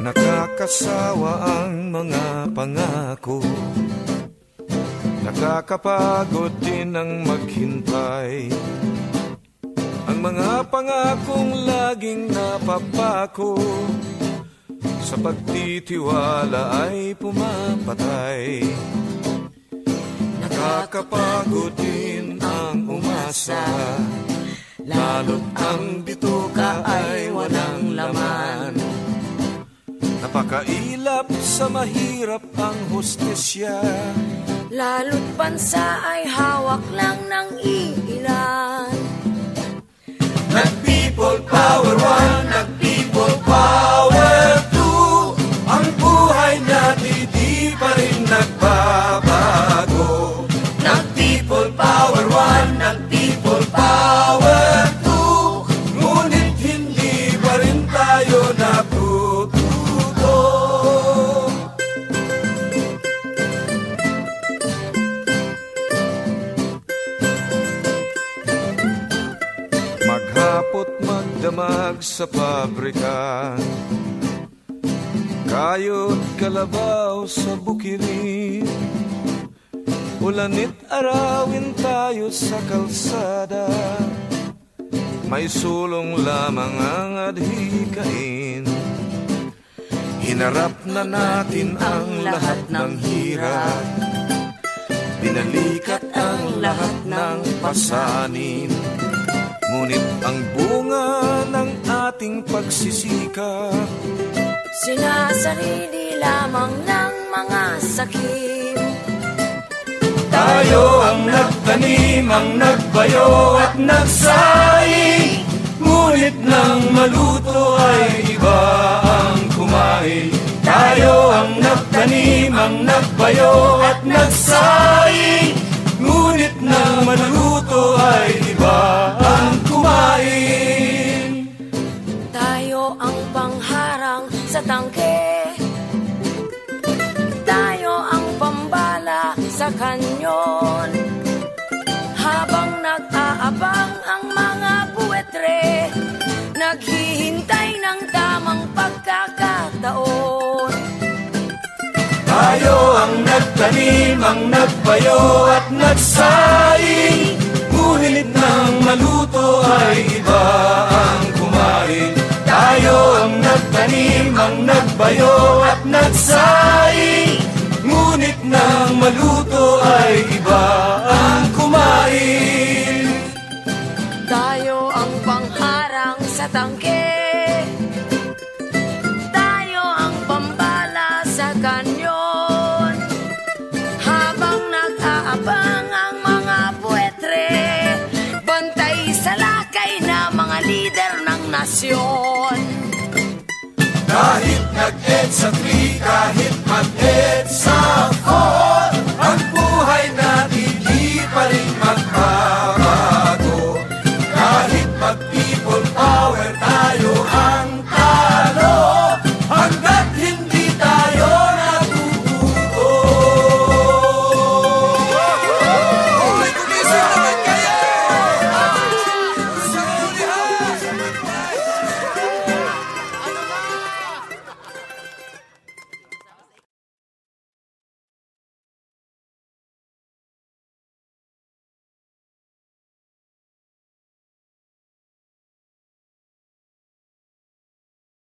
Nakakasawa ang mga pangako, nakakapagod din ang maghintay. Ang mga pangakong laging napapako, sa pagtitiwala ay pumapatay. Nakakapagod din ang umasa, lalo't ang bituka ay walang laman. Napakailap sa mahirap ang hustisya, lalo't bansa ay hawak lang ng iilan. Nag-people power one, nag-people power two. Ang buhay natin di pa rin nagbabago. Nag-people power one, nag-people power two. Ngunit hindi pa rin tayo natututo. Maghapot magdamag sa pabrika, kayod kalabaw sa bukirin. Ulanit arawin tayo sa kalsada, may sulong lamang ang adhikain. Hinarap na natin ang lahat ng hirap, binalikat ang lahat ng pasanin. Ngunit ang bunga ng ating pagsisikap, sinasarili lamang ng mga sakim. Tayo ang nagtanim, ang nagbayo at nagsaing. Ngunit nang maluto ay iba ang kumain. Tayo ang nagtanim, ang nagbayo at nagsaing. Ngunit nang maluto ay iba ang kumain. Tayo ang pangharang sa tangke, tayo ang pambala sa kanyon. Habang nag-aabang ang mga buwetre, naghihintay ng tamang pagkakataon. Tayo ang nagtanim, ang nagbayo at nagsaing. Ngunit nang maluto ay iba ang kumain. Tayo ang nagtanim, ang nagbayo at nagsaing. Ngunit nang maluto ay iba ang kumain. Tayo ang pangharang sa tangke, tayo ang pambala sa kanyon. Habang nag-aabang ang mga buwetre, bantay sa lakay na mga lider ng nasyon. Kahit nag-EDSA 3, kahit mag-EDSA 4,